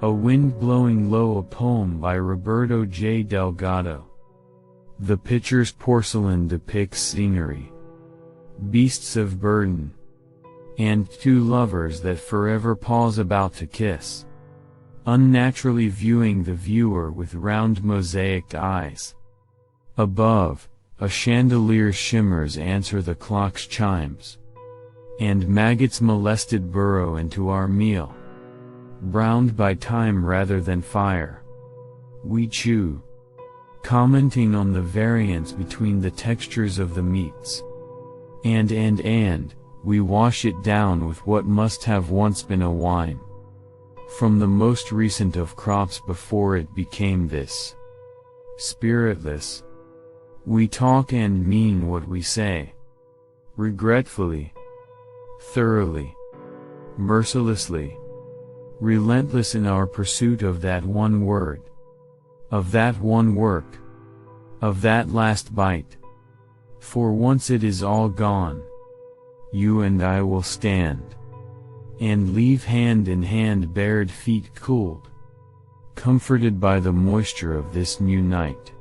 A Wind Blowing Low, a poem by Roberto Delgado. The picture's porcelain depicts scenery, beasts of burden, and two lovers that forever pause about to kiss, unnaturally viewing the viewer with round mosaicked eyes. Above, a chandelier shimmers answer the clock's chimes, and maggots molested burrow into our meal. Browned by time rather than fire, we chew, commenting on the variance between the textures of the meats. And we wash it down with what must have once been a wine, from the most recent of crops before it became this. Spiritless, we talk and mean what we say, regretfully, thoroughly, mercilessly, relentless in our pursuit of that one word, of that one work, of that last bite. For once it is all gone, you and I will stand, and leave hand in hand bared feet cooled, comforted by the moisture of this new night.